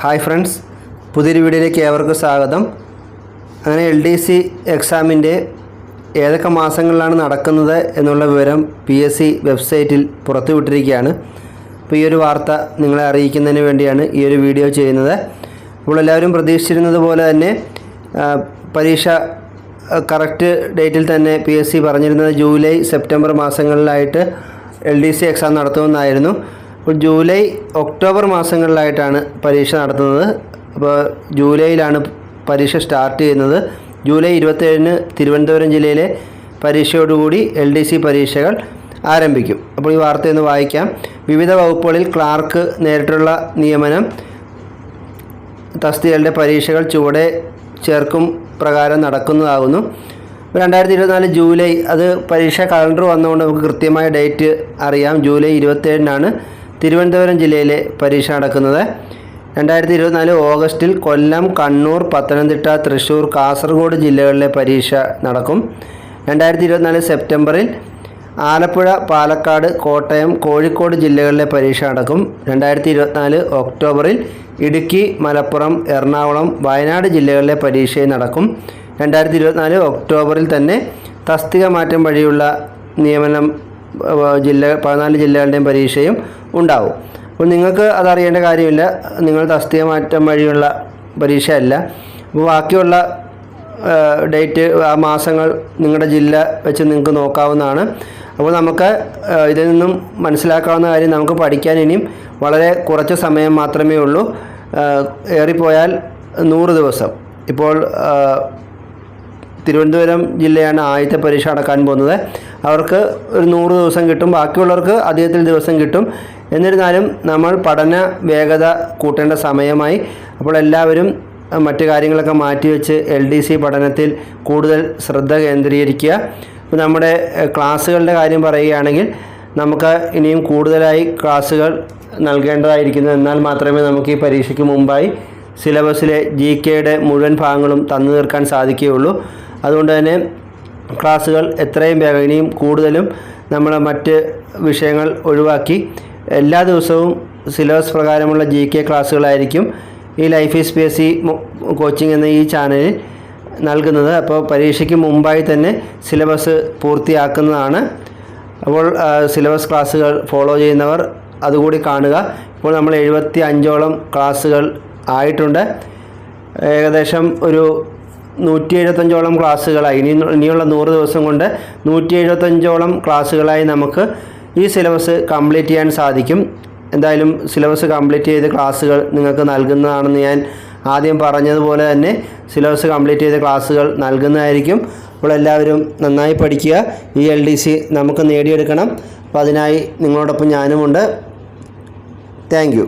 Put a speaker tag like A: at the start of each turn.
A: Hi friends, പുതിയൊരു വീഡിയോയിലേക്ക് ഏവർക്കും സ്വാഗതം. അങ്ങനെ LDC എക്സാമിൻ്റെ ഏതൊക്കെ മാസങ്ങളിലാണ് നടക്കുന്നത് എന്നുള്ള വിവരം PSC വെബ്സൈറ്റിൽ പുറത്തുവിട്ടിരിക്കുകയാണ്. അപ്പോൾ ഈ ഒരു വാർത്ത നിങ്ങളെ അറിയിക്കുന്നതിന് വേണ്ടിയാണ് ഈ ഒരു വീഡിയോ ചെയ്യുന്നത്. അപ്പോൾ എല്ലാവരും പ്രതീക്ഷിച്ചിരുന്നത് പോലെ തന്നെ പരീക്ഷ കറക്റ്റ് ഡേറ്റിൽ തന്നെ PSC പറഞ്ഞിരുന്നത് ജൂലൈ സെപ്റ്റംബർ മാസങ്ങളിലായിട്ട് LDC എക്സാം നടത്തുമെന്നായിരുന്നു. അപ്പോൾ ജൂലൈ ഒക്ടോബർ മാസങ്ങളിലായിട്ടാണ് പരീക്ഷ നടത്തുന്നത്. അപ്പോൾ ജൂലൈയിലാണ് പരീക്ഷ സ്റ്റാർട്ട് ചെയ്യുന്നത്. ജൂലൈ 27-ന് തിരുവനന്തപുരം ജില്ലയിലെ പരീക്ഷയോടുകൂടി LDC പരീക്ഷകൾ ആരംഭിക്കും. അപ്പോൾ ഈ വാർത്തയൊന്ന് വായിക്കാം. വിവിധ വകുപ്പുകളിൽ ക്ലാർക്ക് നേരിട്ടുള്ള നിയമനം തസ്തികകളുടെ പരീക്ഷകൾ ചുവടെ ചേർക്കും പ്രകാരം നടക്കുന്നതാകുന്നു. 2024 ജൂലൈ, അത് പരീക്ഷ കലണ്ടർ വന്നുകൊണ്ട് നമുക്ക് കൃത്യമായ ഡേറ്റ് അറിയാം. ജൂലൈ 27-നാണ് തിരുവനന്തപുരം ജില്ലയിലെ പരീക്ഷ നടക്കുന്നത്. 2024 ഓഗസ്റ്റിൽ കൊല്ലം, കണ്ണൂർ, പത്തനംതിട്ട, തൃശ്ശൂർ, കാസർഗോഡ് ജില്ലകളിലെ പരീക്ഷ നടക്കും. 2024 സെപ്റ്റംബറിൽ ആലപ്പുഴ, പാലക്കാട്, കോട്ടയം, കോഴിക്കോട് ജില്ലകളിലെ പരീക്ഷ നടക്കും. 2024 ഒക്ടോബറിൽ ഇടുക്കി, മലപ്പുറം, എറണാകുളം, വയനാട് ജില്ലകളിലെ പരീക്ഷയും നടക്കും. 2024 ഒക്ടോബറിൽ തന്നെ തസ്തിക മാറ്റം വഴിയുള്ള നിയമനം 14 ജില്ലകളുടെയും പരീക്ഷയും ഉണ്ടാവും. അപ്പോൾ നിങ്ങൾക്ക് അതറിയേണ്ട കാര്യമില്ല, നിങ്ങൾ തസ്തിക മാറ്റം വഴിയുള്ള പരീക്ഷയല്ല. അപ്പോൾ ബാക്കിയുള്ള ഡേറ്റ്, ആ മാസങ്ങൾ നിങ്ങളുടെ ജില്ല വെച്ച് നിങ്ങൾക്ക് നോക്കാവുന്നതാണ്. അപ്പോൾ നമുക്ക് ഇതിൽ നിന്നും മനസ്സിലാക്കാവുന്ന കാര്യം, നമുക്ക് പഠിക്കാൻ ഇനിയും വളരെ കുറച്ച് സമയം മാത്രമേ ഉള്ളൂ. ഏറിപ്പോയാൽ 100 ദിവസം. ഇപ്പോൾ തിരുവനന്തപുരം ജില്ലയാണ് ആദ്യത്തെ പരീക്ഷ നടക്കാൻ പോകുന്നത്. അവർക്ക് ഒരു 100 ദിവസം കിട്ടും, ബാക്കിയുള്ളവർക്ക് അധികത്തിൽ ദിവസം കിട്ടും. എന്നിരുന്നാലും നമ്മൾ പഠന വേഗത കൂട്ടേണ്ട സമയമായി. അപ്പോൾ എല്ലാവരും മറ്റു കാര്യങ്ങളൊക്കെ മാറ്റിവെച്ച് LDC പഠനത്തിൽ കൂടുതൽ ശ്രദ്ധ കേന്ദ്രീകരിക്കുക. ഇപ്പോൾ നമ്മുടെ ക്ലാസ്സുകളുടെ കാര്യം പറയുകയാണെങ്കിൽ, നമുക്ക് ഇനിയും കൂടുതലായി ക്ലാസ്സുകൾ നൽകേണ്ടതായിരിക്കുന്നു. എന്നാൽ മാത്രമേ നമുക്ക് ഈ പരീക്ഷയ്ക്ക് മുമ്പായി സിലബസിലെ GKയുടെ മുഴുവൻ ഭാഗങ്ങളും തന്നു തീർക്കാൻ സാധിക്കുകയുള്ളൂ. അതുകൊണ്ട് തന്നെ ക്ലാസ്സുകൾ എത്രയും വേഗം, ഇനിയും കൂടുതലും നമ്മൾ മറ്റ് വിഷയങ്ങൾ ഒഴിവാക്കി എല്ലാ ദിവസവും സിലബസ് പ്രകാരമുള്ള GK ക്ലാസ്സുകളായിരിക്കും ഈ ലൈഫ് ഈസ് PSC കോച്ചിങ് എന്ന ഈ ചാനലിൽ നൽകുന്നത്. അപ്പോൾ പരീക്ഷയ്ക്ക് മുമ്പായി തന്നെ സിലബസ് പൂർത്തിയാക്കുന്നതാണ്. അപ്പോൾ സിലബസ് ക്ലാസ്സുകൾ ഫോളോ ചെയ്യുന്നവർ അതുകൂടി കാണുക. ഇപ്പോൾ നമ്മൾ 75ഓളം ക്ലാസ്സുകൾ ആയിട്ടുണ്ട്. ഏകദേശം ഒരു 175ഓളം ക്ലാസ്സുകളായി. ഇനിയുള്ള 100 ദിവസം കൊണ്ട് 175ഓളം ക്ലാസ്സുകളായി നമുക്ക് ഈ സിലബസ് കംപ്ലീറ്റ് ചെയ്യാൻ സാധിക്കും. എന്തായാലും സിലബസ് കംപ്ലീറ്റ് ചെയ്ത് ക്ലാസ്സുകൾ നിങ്ങൾക്ക് നൽകുന്നതാണെന്ന് ഞാൻ ആദ്യം പറഞ്ഞതുപോലെ തന്നെ സിലബസ് കംപ്ലീറ്റ് ചെയ്ത ക്ലാസ്സുകൾ നൽകുന്നതായിരിക്കും. അപ്പോൾ എല്ലാവരും നന്നായി പഠിക്കുക. ഈ LDC നമുക്ക് നേടിയെടുക്കണം. അപ്പോൾ അതിനായി നിങ്ങളോടൊപ്പം ഞാനുമുണ്ട്. Thank you.